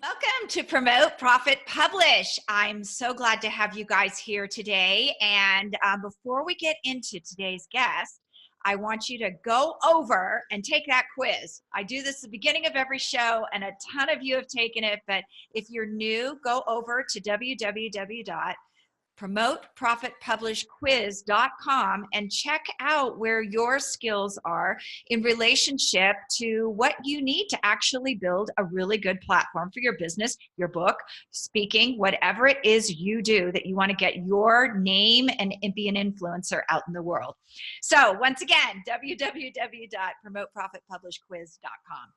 Welcome to Promote, Profit, Publish. I'm so glad to have you guys here today. And before we get into today's guest, I want you to go over and take that quiz. I do this at the beginning of every show, and a ton of you have taken it. But if you're new, go over to www.promoteprofitpublishquiz.com and check out where your skills are in relationship to what you need to actually build a really good platform for your business, your book, speaking, whatever it is you do that you want to get your name and be an influencer out in the world. So once again, www.promoteprofitpublishquiz.com.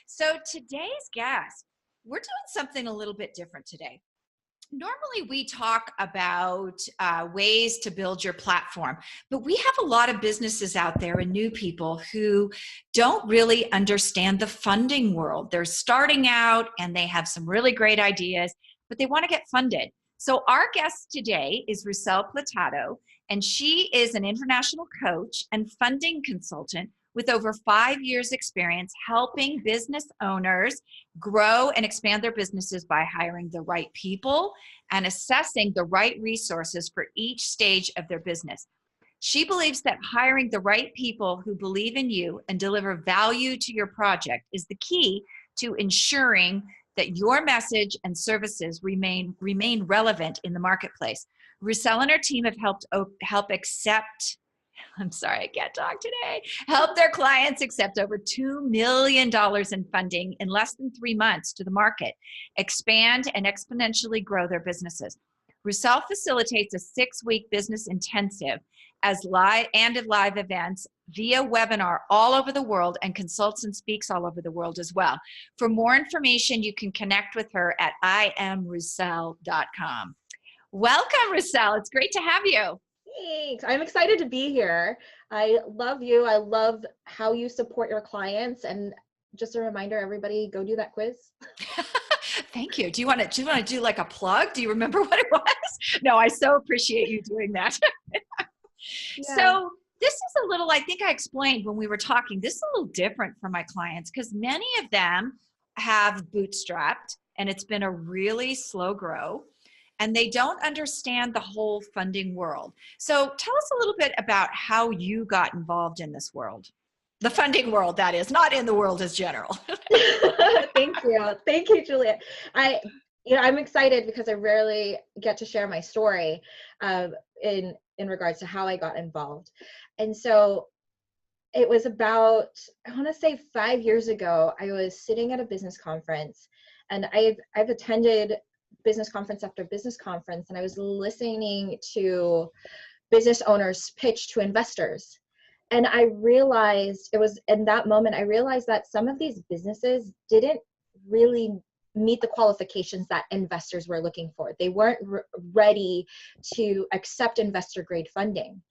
So today's guest, we're doing something a little bit different today. Normally we talk about ways to build your platform, but we have a lot of businesses out there and new people who don't really understand the funding world. They're starting out and they have some really great ideas, but they want to get funded. So our guest today is Rucel Pletado, and she is an international coach and funding consultant with over 5 years experience helping business owners grow and expand their businesses by hiring the right people and assessing the right resources for each stage of their business. She believes that hiring the right people who believe in you and deliver value to your project is the key to ensuring that your message and services remain relevant in the marketplace. Rucel and her team have helped help their clients accept over $2 million in funding in less than 3 months to the market, expand and exponentially grow their businesses. Rucel facilitates a 6-week business intensive as live events via webinar all over the world and consults and speaks all over the world as well. For more information, you can connect with her at imrucel.com. Welcome, Rucel. It's great to have you. Thanks. I'm excited to be here. I love you. I love how you support your clients. And just a reminder, everybody, go do that quiz. Thank you. Do you want to do like a plug? Do you remember what it was? No, I so appreciate you doing that. Yeah. So this is a little, I think I explained when we were talking, this is a little different for my clients because many of them have bootstrapped and it's been a really slow grow. And they don't understand the whole funding world. So tell us a little bit about how you got involved in this world. The funding world, that is, not in the world as general. Thank you. Thank you, Juliet. I'm excited because I rarely get to share my story in regards to how I got involved. And so it was about, I want to say 5 years ago, I was sitting at a business conference, and I've attended business conference after business conference, and I was listening to business owners pitch to investors. And I realized, it was in that moment, I realized that some of these businesses didn't really meet the qualifications that investors were looking for. They weren't ready to accept investor grade funding.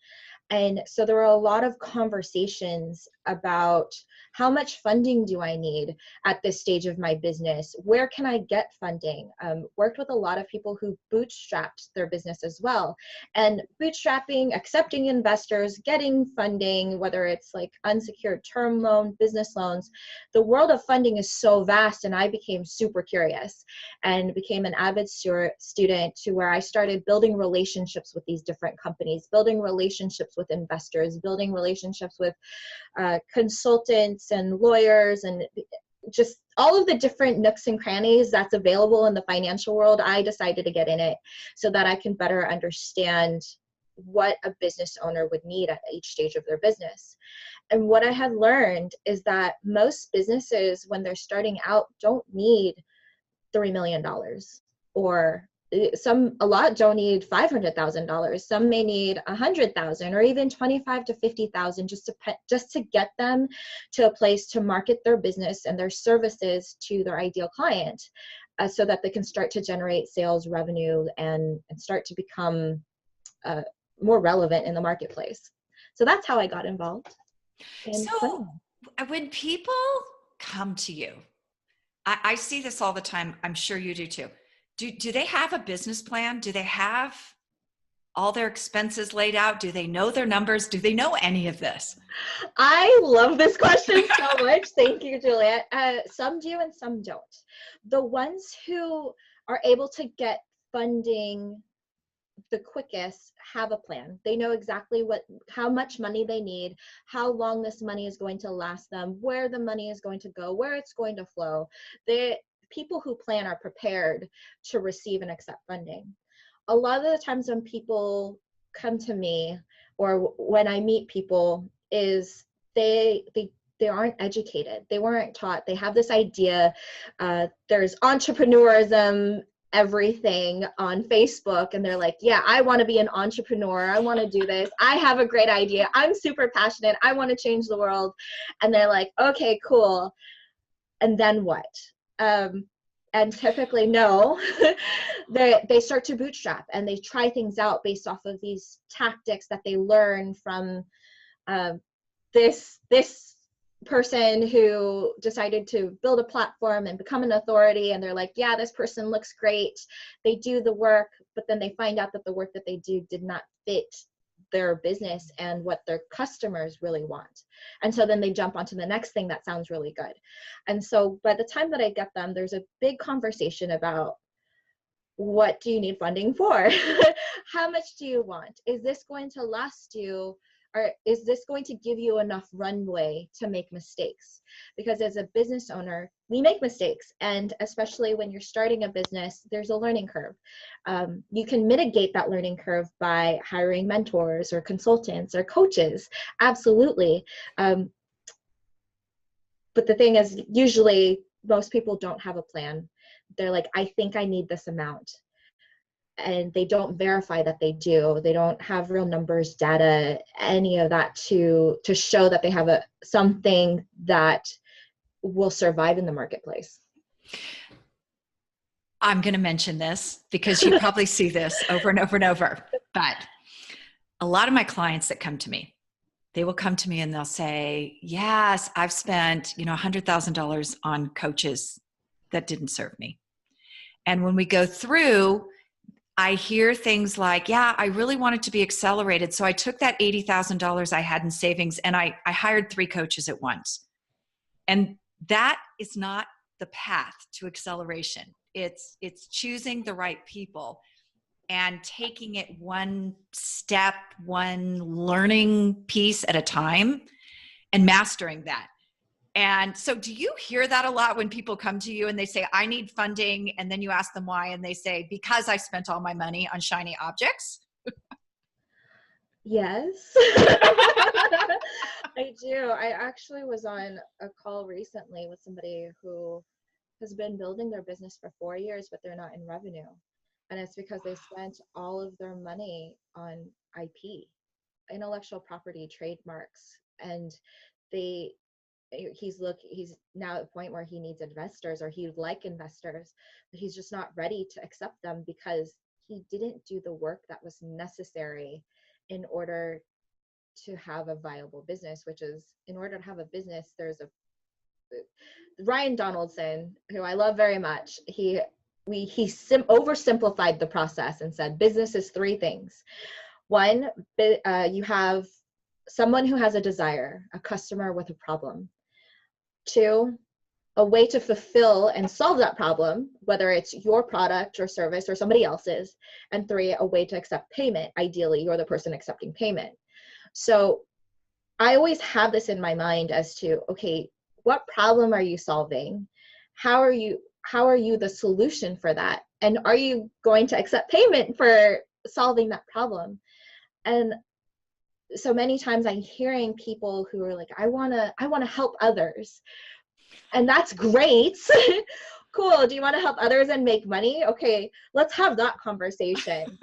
And so there were a lot of conversations about how much funding do I need at this stage of my business? Where can I get funding? Worked with a lot of people who bootstrapped their business as well. And bootstrapping, accepting investors, getting funding, whether it's like unsecured term loan, business loans, the world of funding is so vast, and I became super curious and became an avid student to where I started building relationships with these different companies, building relationships with investors, building relationships with consultants and lawyers, and just all of the different nooks and crannies that's available in the financial world. I decided to get in it so that I can better understand what a business owner would need at each stage of their business. And what I had learned is that most businesses, when they're starting out, don't need $3 million, or a lot don't need $500,000. Some may need $100,000 or even $25,000 to $50,000 just to get them to a place to market their business and their services to their ideal client, so that they can start to generate sales revenue and start to become more relevant in the marketplace. So that's how I got involved. So when people come to you, I see this all the time. I'm sure you do too. Do they have a business plan? Do they have all their expenses laid out? Do they know their numbers? Do they know any of this? I love this question so much. Thank you, Juliet. Some do and some don't. The ones who are able to get funding the quickest have a plan. They know exactly how much money they need, how long this money is going to last them, where the money is going to go, where it's going to flow. The people who plan are prepared to receive and accept funding. A lot of the times when people come to me or when I meet people is they aren't educated. They weren't taught. They have this idea. There's entrepreneurism everything on Facebook, and they're like, yeah, I want to be an entrepreneur. I want to do this. I have a great idea. I'm super passionate. I want to change the world. And they're like, okay, cool. And then what? And typically, no, they start to bootstrap and they try things out based off of these tactics that they learn from this person who decided to build a platform and become an authority. And they're like, yeah, this person looks great. They do the work, but then they find out that the work that they do did not fit their business and what their customers really want. And so then they jump onto the next thing that sounds really good. And so by the time that I get them, there's a big conversation about, what do you need funding for? How much do you want? Is this going to last you? Or is this going to give you enough runway to make mistakes? Because as a business owner, we make mistakes. And especially when you're starting a business, there's a learning curve. You can mitigate that learning curve by hiring mentors or consultants or coaches. Absolutely. But the thing is, usually most people don't have a plan. They're like, I think I need this amount. And they don't verify that they do. They don't have real numbers, data, any of that to show that they have something that will survive in the marketplace. I'm going to mention this because you probably see this over and over and over. But a lot of my clients that come to me, they will come to me and they'll say, yes, I've spent, $100,000 on coaches that didn't serve me. And when we go through, I hear things like, yeah, I really wanted to be accelerated. So I took that $80,000 I had in savings and I hired 3 coaches at once. And that is not the path to acceleration. It's choosing the right people and taking it one step, one learning piece at a time and mastering that. And so do you hear that a lot when people come to you and they say, I need funding, and then you ask them why, and they say, because I spent all my money on shiny objects? Yes, I do. I actually was on a call recently with somebody who has been building their business for 4 years, but they're not in revenue. And it's because they spent all of their money on IP, intellectual property, trademarks, and he's now at a point where he needs investors, or he would like investors, but he's just not ready to accept them because he didn't do the work that was necessary in order to have a viable business, which is, in order to have a business, there's Ryan Donaldson, who I love very much. He oversimplified the process and said, business is 3 things. 1, you have someone who has a desire, a customer with a problem. 2, a way to fulfill and solve that problem, whether it's your product or service or somebody else's. And 3, a way to accept payment. Ideally, you're the person accepting payment. So I always have this in my mind as to, okay, what problem are you solving? How are you the solution for that? And are you going to accept payment for solving that problem? And so many times I'm hearing people who are like, I want to help others. And that's great. Cool. Do you want to help others and make money? Okay, let's have that conversation.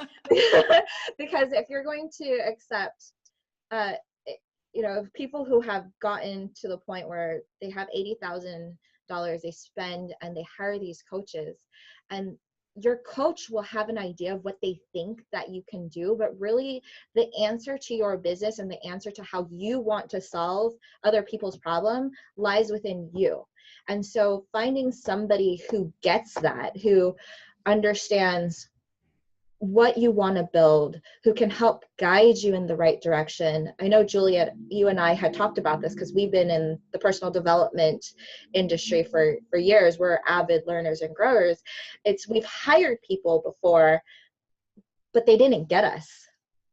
Because if you're going to accept, people who have gotten to the point where they have $80,000 they spend and they hire these coaches, and your coach will have an idea of what they think that you can do, but really the answer to your business and the answer to how you want to solve other people's problem lies within you. And so finding somebody who gets that, who understands what you want to build, who can help guide you in the right direction. I know, Juliet, you and I had talked about this because we've been in the personal development industry for years. We're avid learners and growers. We've hired people before, but they didn't get us.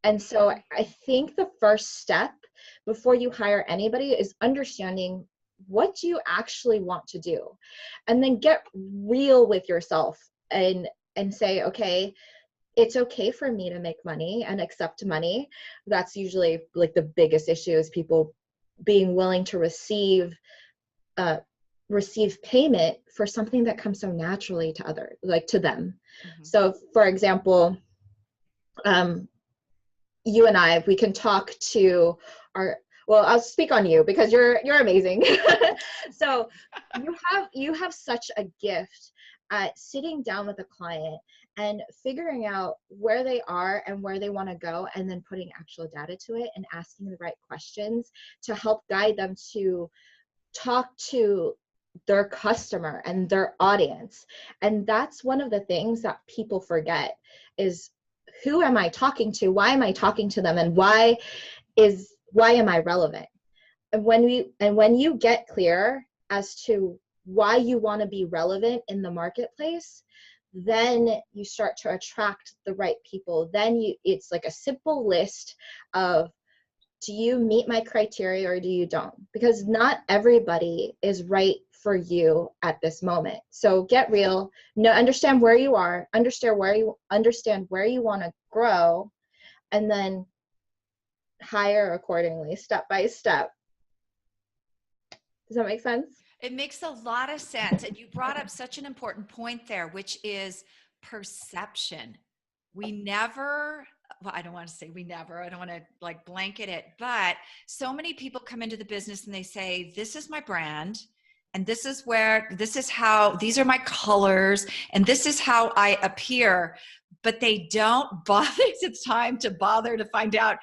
And so I think the first step before you hire anybody is understanding what you actually want to do, and then get real with yourself and say, okay, it's okay for me to make money and accept money. That's usually like the biggest issue, is people being willing to receive payment for something that comes so naturally to to them. Mm-hmm. So for example, you and I, we can talk to well, I'll speak on you because you're amazing. So you have such a gift at sitting down with a client and figuring out where they are and where they want to go, and then putting actual data to it and asking the right questions to help guide them to talk to their customer and their audience. And that's one of the things that people forget is, who am I talking to? Why am I talking to them? And why am I relevant? And when you get clear as to why you want to be relevant in the marketplace, then you start to attract the right people. Then it's like a simple list of, do you meet my criteria or do you don't? Because not everybody is right for you at this moment. So get real, understand where you are, understand where you want to grow, and then hire accordingly, step by step. Does that make sense? It makes a lot of sense. And you brought up such an important point there, which is perception. We never, well, I don't want to say we never, I don't want to like blanket it, but so many people come into the business and they say, this is my brand, and this is how, these are my colors, and this is how I appear, but they don't bother, it's time to bother to find out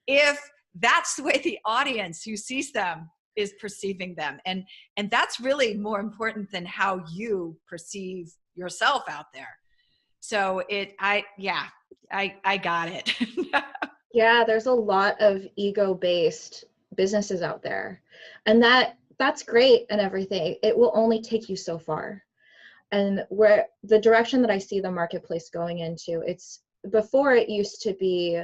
if that's the way the audience who sees them is perceiving them. And that's really more important than how you perceive yourself out there. So I got it. Yeah, there's a lot of ego-based businesses out there, and that's great and everything. It will only take you so far. And where the direction that I see the marketplace going into, before it used to be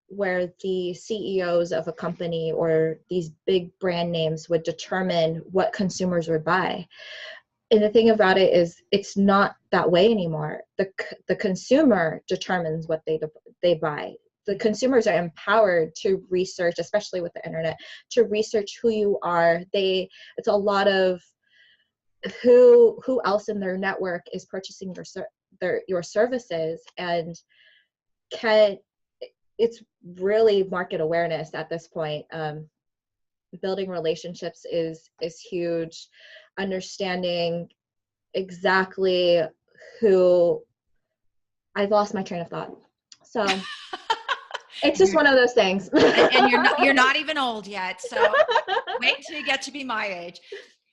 where the CEOs of a company or these big brand names would determine what consumers would buy. And the thing about it is, it's not that way anymore. The consumer determines what they buy. The consumers are empowered to research, especially with the internet, to research who you are. It's a lot of who else in their network is purchasing your services, and it's really market awareness at this point. Building relationships is huge. Understanding exactly who, I've lost my train of thought. So it's just one of those things. And you're not even old yet. So wait till you get to be my age.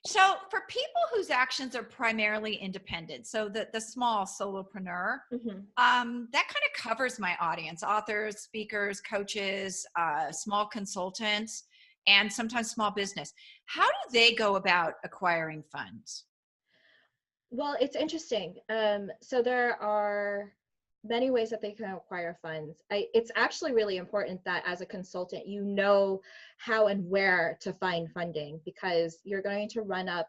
So for people whose actions are primarily independent, so the small solopreneur, mm-hmm. That kind of covers my audience: authors, speakers, coaches, small consultants, and sometimes small business. How do they go about acquiring funds? Well, it's interesting. So there are many ways that they can acquire funds. It's actually really important that as a consultant, you know how and where to find funding, because you're going to run up,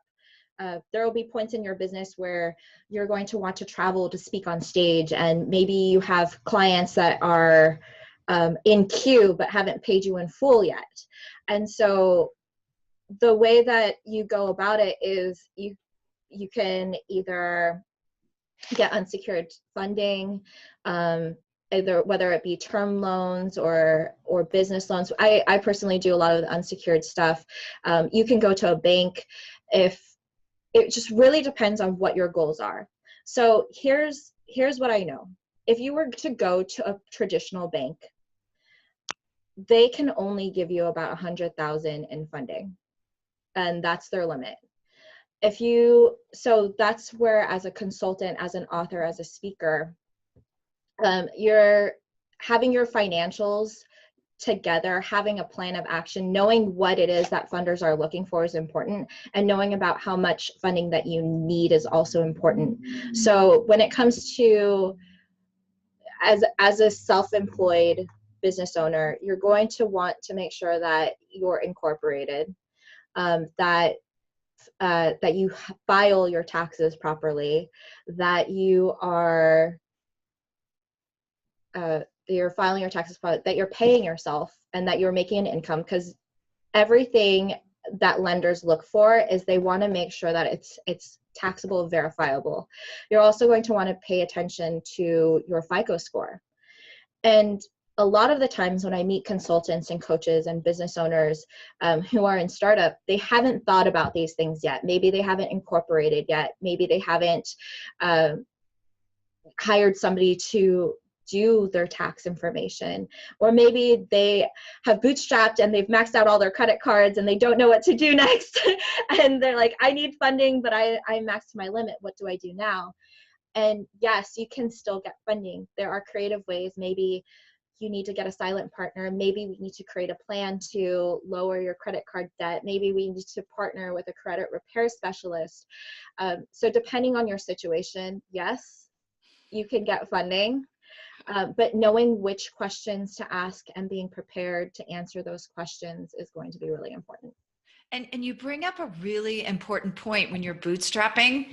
there will be points in your business where you're going to want to travel to speak on stage, and maybe you have clients that are in queue but haven't paid you in full yet. And so the way that you go about it is you can either get unsecured funding, whether it be term loans or business loans. I personally do a lot of the unsecured stuff. You can go to a bank. If it just really depends on what your goals are. So here's what I know. If you were to go to a traditional bank, they can only give you about 100,000 in funding, and that's their limit. So that's where, as a consultant, as an author, as a speaker, You're having your financials together, having a plan of action, knowing what it is that funders are looking for is important, and knowing about how much funding that you need is also important. So when it comes to as a self-employed business owner, you're going to want to make sure that you're incorporated, that that you file your taxes properly, that you are you're filing your taxes, that you're paying yourself, and that you're making an income. Because everything that lenders look for is they want to make sure that it's taxable, verifiable. You're also going to want to pay attention to your FICO score. And a lot of the times when I meet consultants and coaches and business owners who are in startup, they haven't thought about these things yet. Maybe they haven't incorporated yet. Maybe they haven't hired somebody to do their tax information, or maybe they have bootstrapped and they've maxed out all their credit cards and they don't know what to do next. And they're like, I need funding, but I maxed my limit. What do I do now? And yes, you can still get funding. There are creative ways. Maybe you need to get a silent partner. Maybe we need to create a plan to lower your credit card debt. Maybe we need to partner with a credit repair specialist. So depending on your situation, yes, you can get funding. But knowing which questions to ask and being prepared to answer those questions is going to be really important. And you bring up a really important point when you're bootstrapping.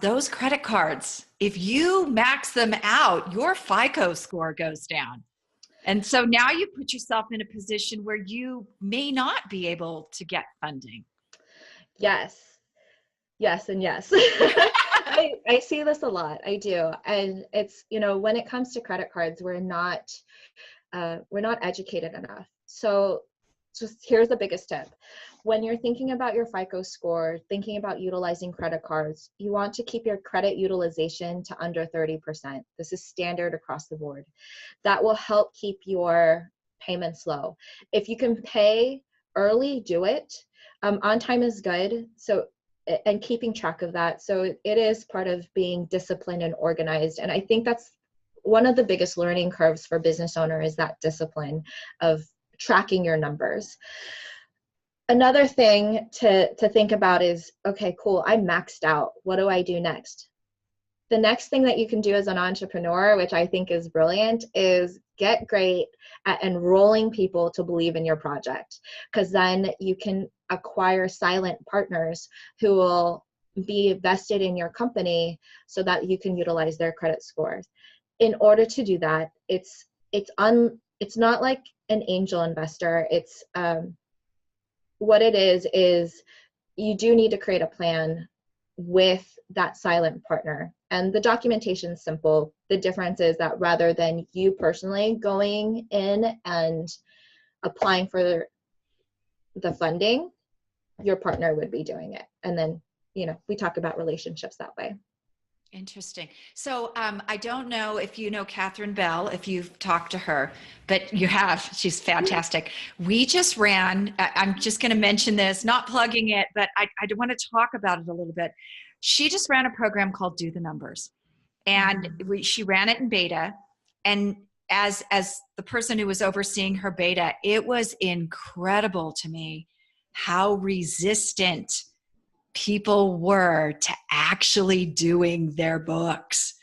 Those credit cards, if you max them out, your FICO score goes down. And so now you put yourself in a position where you may not be able to get funding. Yes. Yes, and yes. I see this a lot. I do. And it's, when it comes to credit cards, we're not educated enough. So just here's the biggest tip. When you're thinking about your FICO score, thinking about utilizing credit cards, you want to keep your credit utilization to under 30%. This is standard across the board. That will help keep your payments low. If you can pay early, do it. On time is good. So, and keeping track of that. So it is part of being disciplined and organized. And I think that's one of the biggest learning curves for business owners, is that discipline of tracking your numbers. Another thing to think about is, okay, cool, I'm maxed out. What do I do next? The next thing that you can do as an entrepreneur, which I think is brilliant, is get great at enrolling people to believe in your project, because then you can acquire silent partners who will be vested in your company so that you can utilize their credit scores. In order to do that, it's not like an angel investor. It's what it is you do need to create a plan with that silent partner. And the documentation is simple. The difference is that rather than you personally going in and applying for the funding, your partner would be doing it. And then, we talk about relationships that way. Interesting. So I don't know if you know Catherine Bell, if you've talked to her, but you have. She's fantastic. We just ran, I'm just going to mention this, not plugging it, but I want to talk about it a little bit. She just ran a program called Do the Numbers. And she ran it in beta. And as the person who was overseeing her beta, it was incredible to me how resistant people were to actually doing their books.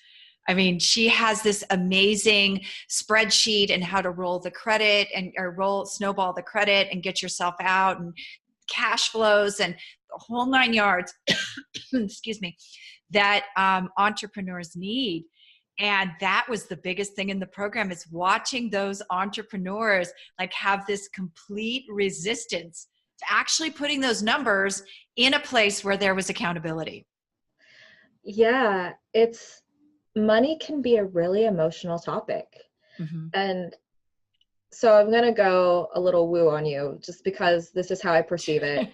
I mean, she has this amazing spreadsheet and how to roll the credit or snowball the credit and get yourself out, and cash flows and the whole 9 yards, excuse me, that entrepreneurs need. And that was the biggest thing in the program, is watching those entrepreneurs like have this complete resistance to actually putting those numbers in a place where there was accountability. Yeah, money can be a really emotional topic. Mm-hmm. And so I'm going to go a little woo on you just because this is how I perceive it.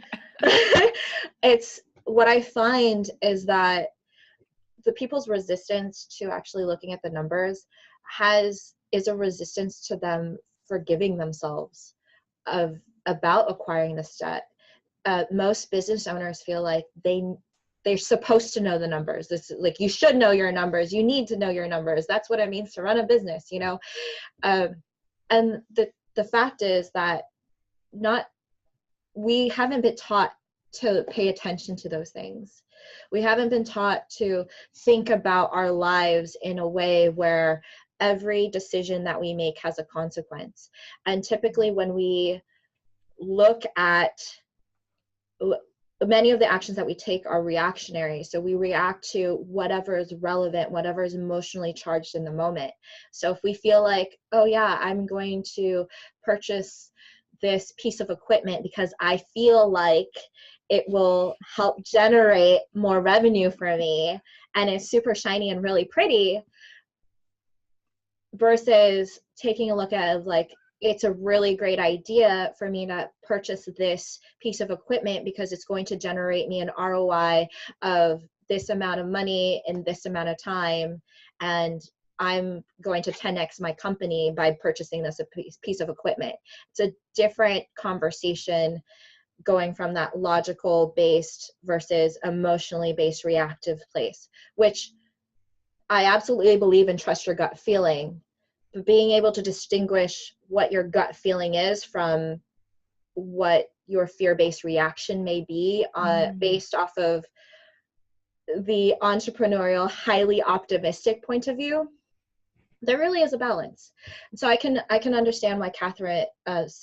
It's what I find is that the people's resistance to actually looking at the numbers is a resistance to them forgiving themselves about acquiring this debt. Most business owners feel like they they're supposed to know the numbers. This is like, you should know your numbers. You need to know your numbers. That's what it means to run a business, you know? And the fact is that we haven't been taught to pay attention to those things. We haven't been taught to think about our lives in a way where every decision that we make has a consequence. And typically when we look at, many of the actions that we take are reactionary. So we react to whatever is relevant, whatever is emotionally charged in the moment. So if we feel like, oh yeah, I'm going to purchase this piece of equipment because I feel like it will help generate more revenue for me, and it's super shiny and really pretty, versus taking a look at like, it's a really great idea for me to purchase this piece of equipment because it's going to generate me an ROI of this amount of money in this amount of time, and I'm going to 10x my company by purchasing this piece of equipment. It's a different conversation going from that logical based versus emotionally based reactive place, which I absolutely believe in, trust your gut feeling. But being able to distinguish what your gut feeling is from what your fear-based reaction may be, based off of the entrepreneurial, highly optimistic point of view, there really is a balance. And so I can understand why Catherine,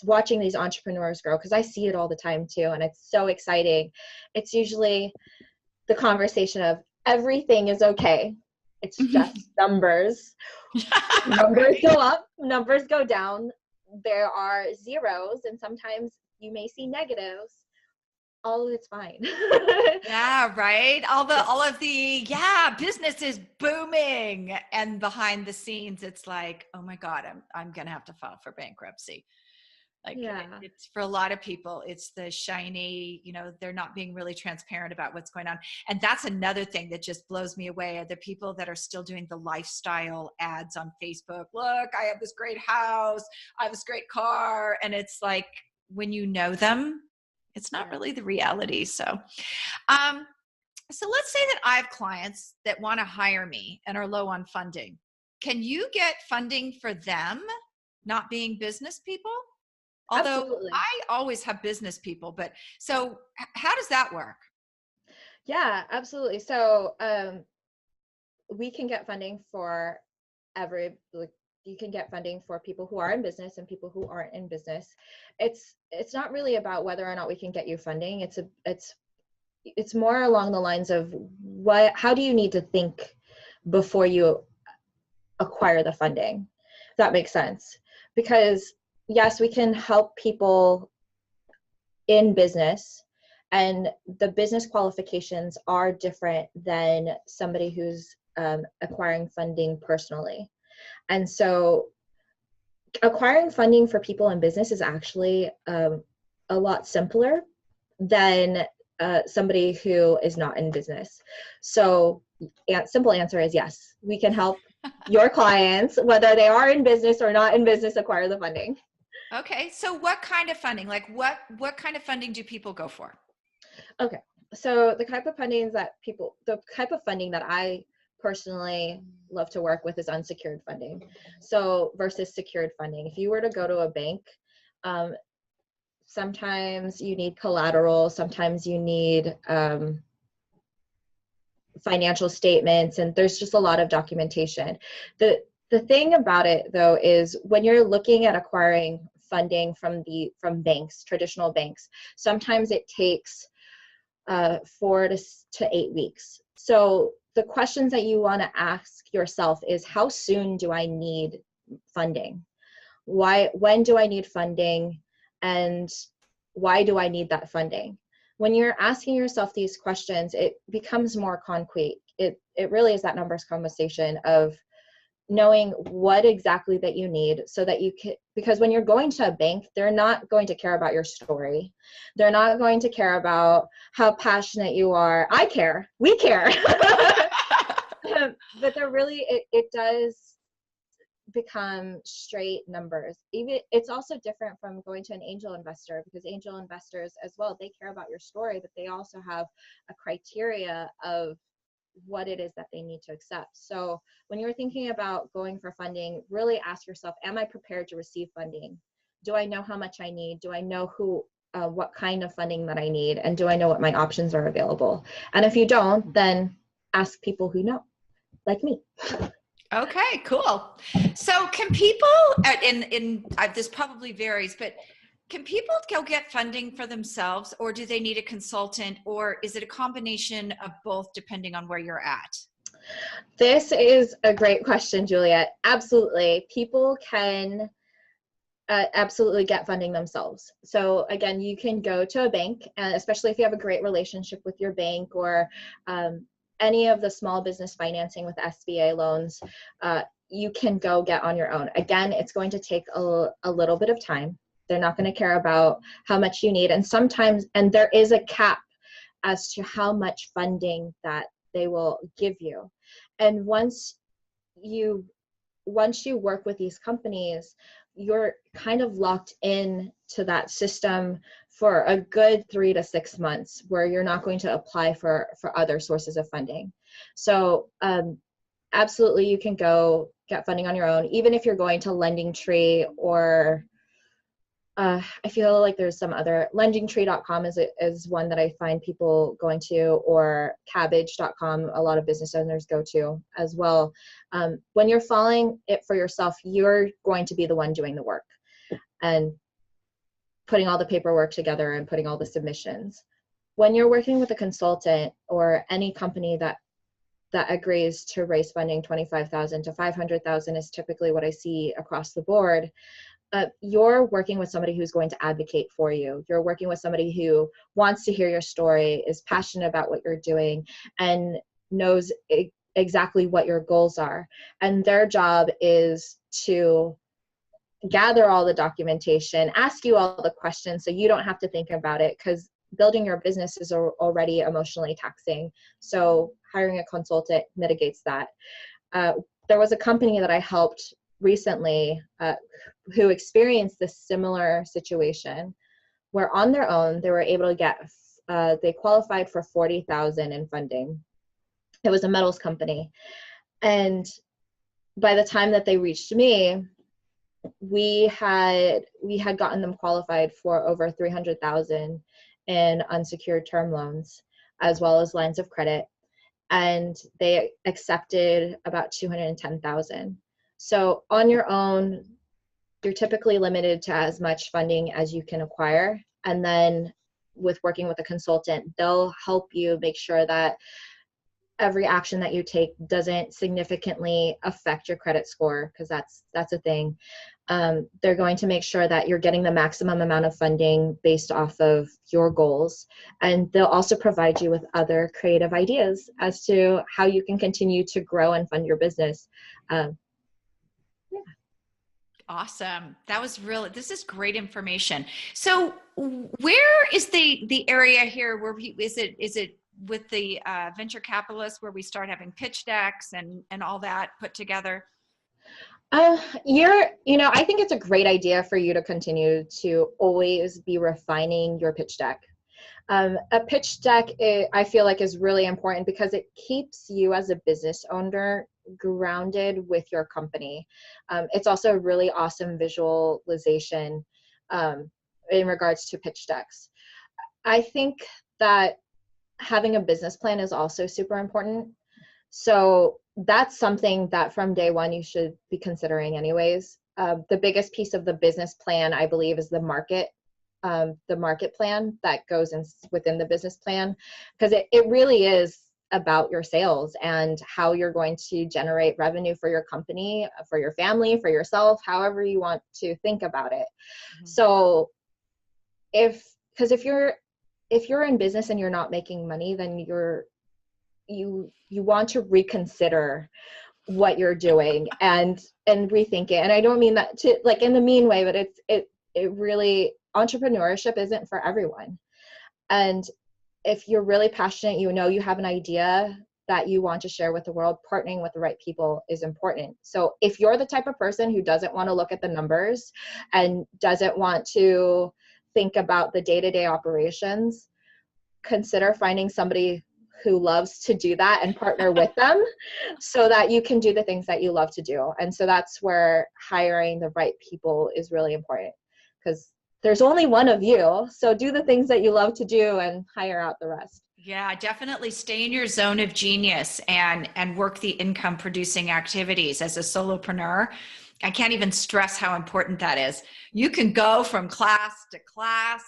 watching these entrepreneurs grow, because I see it all the time too, and it's so exciting. It's usually the conversation of everything is okay. It's just numbers. Numbers go up, numbers go down. There are zeros, and sometimes you may see negatives. All of it's fine. Yeah, right. All of the business is booming, and behind the scenes, it's like, oh my God, I'm gonna have to file for bankruptcy. Like, it's for a lot of people, it's the shiny, they're not being really transparent about what's going on. And that's another thing that just blows me away, are the people that are still doing the lifestyle ads on Facebook. Look, I have this great house, I have this great car. And it's like, when you know them, it's not really the reality. So let's say that I have clients that want to hire me and are low on funding. Can you get funding for them not being business people? Although Absolutely. I always have business people, but so how does that work? Yeah, absolutely. So we can get funding for you can get funding for people who are in business and people who aren't in business. It's not really about whether or not we can get you funding. It's more along the lines of how do you need to think before you acquire the funding? If that makes sense. Because yes, we can help people in business, and the business qualifications are different than somebody who's acquiring funding personally. And so acquiring funding for people in business is actually a lot simpler than somebody who is not in business. So simple answer is yes, we can help your clients, whether they are in business or not in business, acquire the funding. Okay. So what kind of funding, like what kind of funding do people go for? Okay. So the type of funding that I personally love to work with is unsecured funding. So versus secured funding. If you were to go to a bank, sometimes you need collateral, sometimes you need financial statements, and there's just a lot of documentation. The thing about it though is when you're looking at acquiring funding from banks, traditional banks, sometimes it takes 4 to 8 weeks. So the questions that you want to ask yourself is, how soon do I need funding? When do I need funding? And why do I need that funding? When you're asking yourself these questions, it becomes more concrete. It really is that numbers conversation of knowing what exactly that you need, so that you can, because when you're going to a bank, they're not going to care about your story. They're not going to care about how passionate you are. I care. We care. But they're really, become straight numbers. Even it's also different from going to an angel investor, because angel investors as well, they care about your story, but they also have a criteria of what it is that they need to accept. So when you're thinking about going for funding, really ask yourself, am I prepared to receive funding? Do I know how much I need? Do I know what kind of funding that I need? And do I know what my options are available? And if you don't, then ask people who know, like me. Okay, cool. So can people, this probably varies, but can people go get funding for themselves, or do they need a consultant, or is it a combination of both depending on where you're at? This is a great question, Juliet. Absolutely. People can absolutely get funding themselves. So again, you can go to a bank, especially if you have a great relationship with your bank, or any of the small business financing with SBA loans, you can go get on your own. Again, it's going to take a little bit of time. They're not going to care about how much you need. And there is a cap as to how much funding that they will give you. And once you work with these companies, you're kind of locked in to that system for a good 3 to 6 months, where you're not going to apply for other sources of funding. So absolutely, you can go get funding on your own, even if you're going to LendingTree, or I feel like there's some other, lendingtree.com is one that I find people going to, or cabbage.com, a lot of business owners go to as well. When you're following it for yourself, you're going to be the one doing the work and putting all the paperwork together and putting all the submissions. When you're working with a consultant or any company that agrees to raise funding, $25,000 to $500,000 is typically what I see across the board. You're working with somebody who's going to advocate for you. You're working with somebody who wants to hear your story, is passionate about what you're doing, and knows exactly what your goals are. And their job is to gather all the documentation, ask you all the questions so you don't have to think about it, because building your business is already emotionally taxing. So hiring a consultant mitigates that. There was a company that I helped recently who experienced this similar situation, where on their own they were able to get they qualified for $40,000 in funding. It was a metals company, and by the time that they reached me, we had gotten them qualified for over $300,000 in unsecured term loans, as well as lines of credit, and they accepted about $210,000. So on your own, you're typically limited to as much funding as you can acquire. And then with working with a consultant, they'll help you make sure that every action that you take doesn't significantly affect your credit score, because that's a thing. They're going to make sure that you're getting the maximum amount of funding based off of your goals. And they'll also provide you with other creative ideas as to how you can continue to grow and fund your business. Awesome. This is great information. So where is the area here where is it with the venture capitalists where we start having pitch decks and all that put together? I think it's a great idea for you to continue to always be refining your pitch deck. A pitch deck, I feel like, is really important because it keeps you as a business owner grounded with your company. It's also a really awesome visualization in regards to pitch decks. I think that having a business plan is also super important. So that's something that from day one you should be considering anyways. The biggest piece of the business plan, I believe, is the market plan that goes within the business plan, because it really is about your sales and how you're going to generate revenue for your company, for your family, for yourself, however you want to think about it. Mm-hmm. So if you're in business and you're not making money, then you want to reconsider what you're doing and rethink it. And I don't mean that to like in the mean way, but it really, entrepreneurship isn't for everyone. And if you're really passionate, you have an idea, that you want to share with the world, partnering with the right people is important. So if you're the type of person who doesn't want to look at the numbers and doesn't want to think about the day-to-day operations, consider finding somebody who loves to do that and partner with them so that you can do the things that you love to do. And so that's where hiring the right people is really important, because there's only one of you. So do the things that you love to do and hire out the rest. Yeah, definitely stay in your zone of genius and work the income producing activities as a solopreneur. I can't even stress how important that is. You can go from class to class,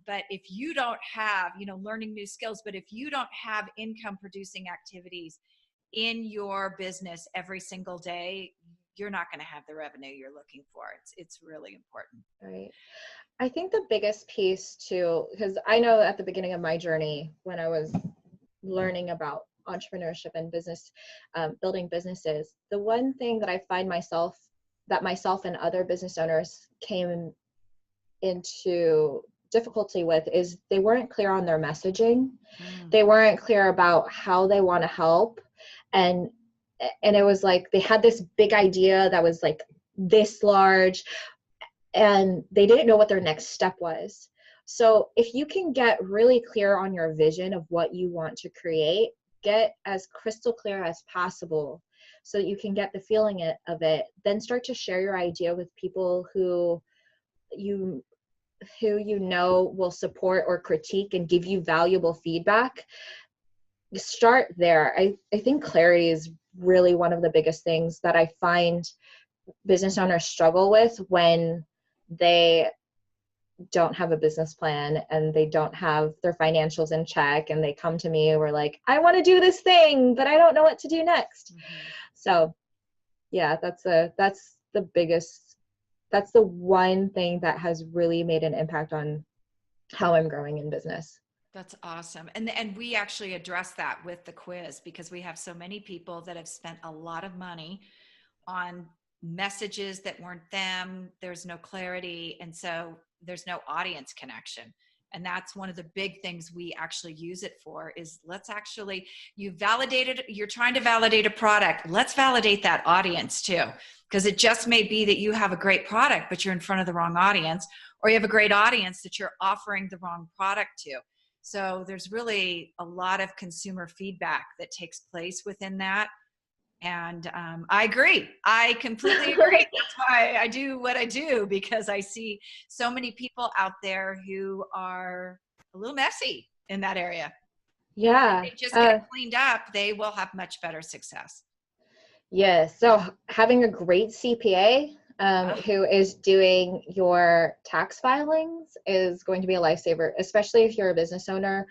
but if you don't have, learning new skills, but if you don't have income producing activities in your business every single day, you're not going to have the revenue you're looking for. It's really important. Right. I think the biggest piece too, because I know at the beginning of my journey, when I was learning about entrepreneurship and business, building businesses, the one thing that I find myself and other business owners came into difficulty with is they weren't clear on their messaging. They weren't clear about how they want to help. And it was like they had this big idea that was like this large, and they didn't know what their next step was. So if you can get really clear on your vision of what you want to create, get as crystal clear as possible so that you can get the feeling of it, then start to share your idea with people who you know will support or critique and give you valuable feedback. Start there. I think clarity is really one of the biggest things that I find business owners struggle with when they don't have a business plan and they don't have their financials in check, and they come to me and we're like, I want to do this thing, but I don't know what to do next. So yeah, that's the one thing that has really made an impact on how I'm growing in business. That's awesome. And we actually address that with the quiz, because we have so many people that have spent a lot of money on messages that weren't them. There's no clarity. And so there's no audience connection. And that's one of the big things we actually use it for is you're trying to validate a product. Let's validate that audience too. Because it just may be that you have a great product, but you're in front of the wrong audience, or you have a great audience that you're offering the wrong product to. So there's really a lot of consumer feedback that takes place within that. And I agree. I completely agree. That's why I do what I do, because I see so many people out there who are a little messy in that area. Yeah. If they just get cleaned up, they will have much better success. Yeah. So having a great CPA who is doing your tax filings is going to be a lifesaver, especially if you're a business owner.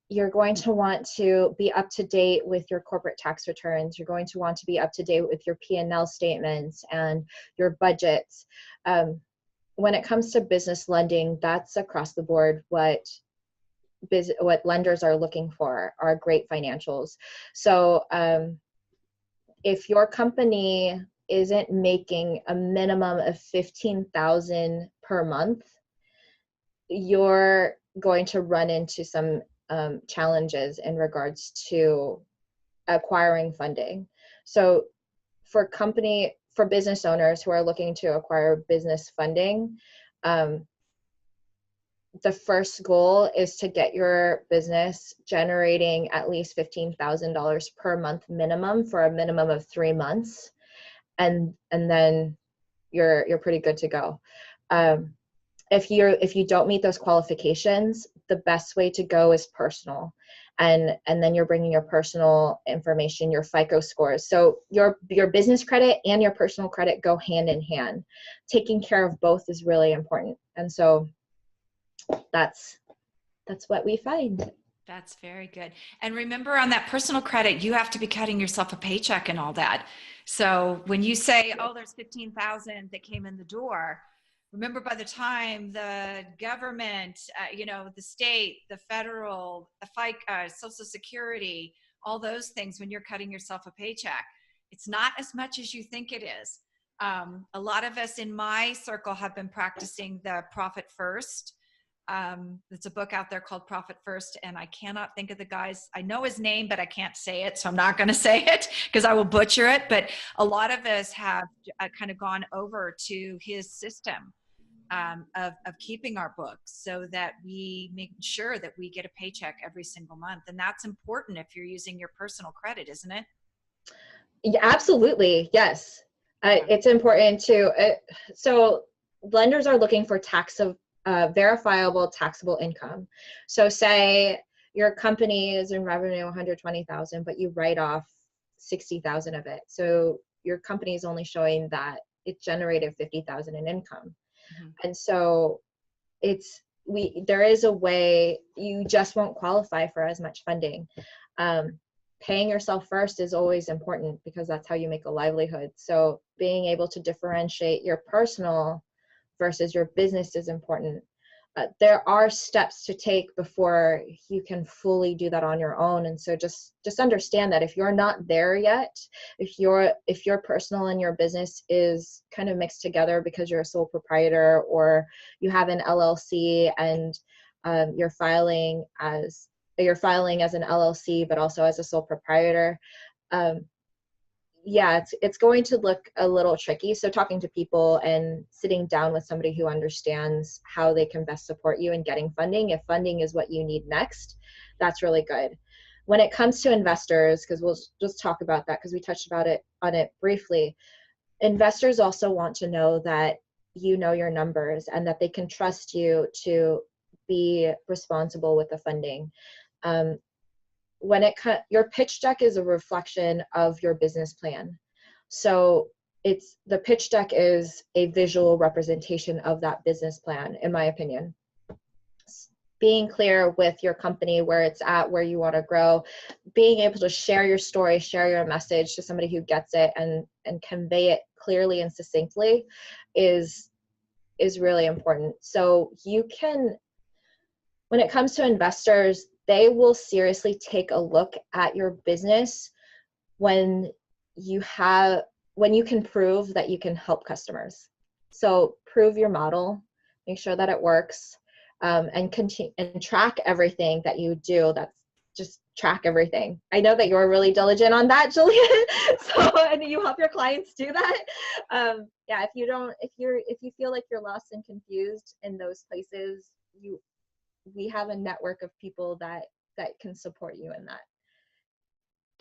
You're going to want to be up to date with your corporate tax returns. You're going to want to be up to date with your P&L statements and your budgets. When it comes to business lending, that's across the board what lenders are looking for are great financials. So if your company isn't making a minimum of $15,000 per month, you're going to run into some challenges in regards to acquiring funding. So for business owners who are looking to acquire business funding, the first goal is to get your business generating at least $15,000 per month minimum for a minimum of 3 months, and then you're pretty good to go. If you don't meet those qualifications, the best way to go is personal, and then you're bringing your personal information, your FICO scores. So your business credit and your personal credit go hand in hand. Taking care of both is really important, and so that's what we find. That's very good. And remember, on that personal credit, you have to be cutting yourself a paycheck and all that. So when you say, oh, there's 15,000 that came in the door, remember, by the time the government, the state, the federal, the FICA, Social Security, all those things, when you're cutting yourself a paycheck, it's not as much as you think it is. A lot of us in my circle have been practicing the profit first It's a book out there called Profit First, and I cannot think of the guy's, I know his name, but I can't say it. So I'm not going to say it because I will butcher it. But a lot of us have kind of gone over to his system of keeping our books so that we make sure that we get a paycheck every single month. And that's important if you're using your personal credit, isn't it? Yeah, absolutely. Yes. It's important to, so lenders are looking for verifiable taxable income. So say your company is in revenue 120,000, but you write off 60,000 of it. So your company is only showing that it generated 50,000 in income. Mm-hmm. And so there is a way, you just won't qualify for as much funding. Paying yourself first is always important because that's how you make a livelihood. So being able to differentiate your personal versus your business is important. There are steps to take before you can fully do that on your own. And so just understand that if you're not there yet, if your personal and your business is kind of mixed together because you're a sole proprietor or you have an LLC and you're filing as an LLC, but also as a sole proprietor, it's going to look a little tricky. So talking to people and sitting down with somebody who understands how they can best support you in getting funding, if funding is what you need next, that's really good. When it comes to investors, because we'll just talk about that because we touched on it briefly, investors also want to know that you know your numbers and that they can trust you to be responsible with the funding. Your pitch deck is a reflection of your business plan. So the pitch deck is a visual representation of that business plan, in my opinion. Being clear with your company, where it's at, where you want to grow, being able to share your story, share your message to somebody who gets it and convey it clearly and succinctly is really important. So when it comes to investors, they will seriously take a look at your business when you can prove that you can help customers. So prove your model, make sure that it works, and continue and track everything that you do. Just track everything. I know that you're really diligent on that, Julian. And you help your clients do that. If you feel like you're lost and confused in those places, we have a network of people that can support you in that.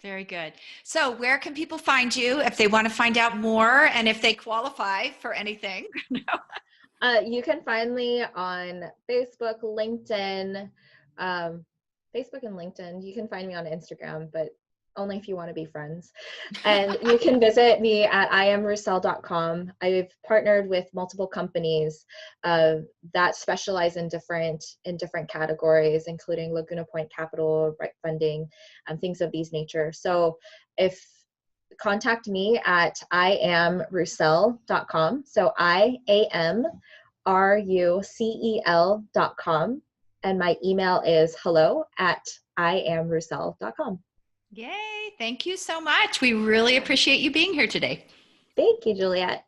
Very good. So where can people find you if they want to find out more and if they qualify for anything? You can find me on Facebook, LinkedIn, Facebook and LinkedIn. You can find me on Instagram, but only if you want to be friends. And you can visit me at iamrucel.com. I've partnered with multiple companies that specialize in different categories, including Laguna Point Capital, right funding, things of these nature. So contact me at iamrucel.com. So iamrucel.com. And my email is hello@iamrucel.com. Yay. Thank you so much. We really appreciate you being here today. Thank you, Juliet.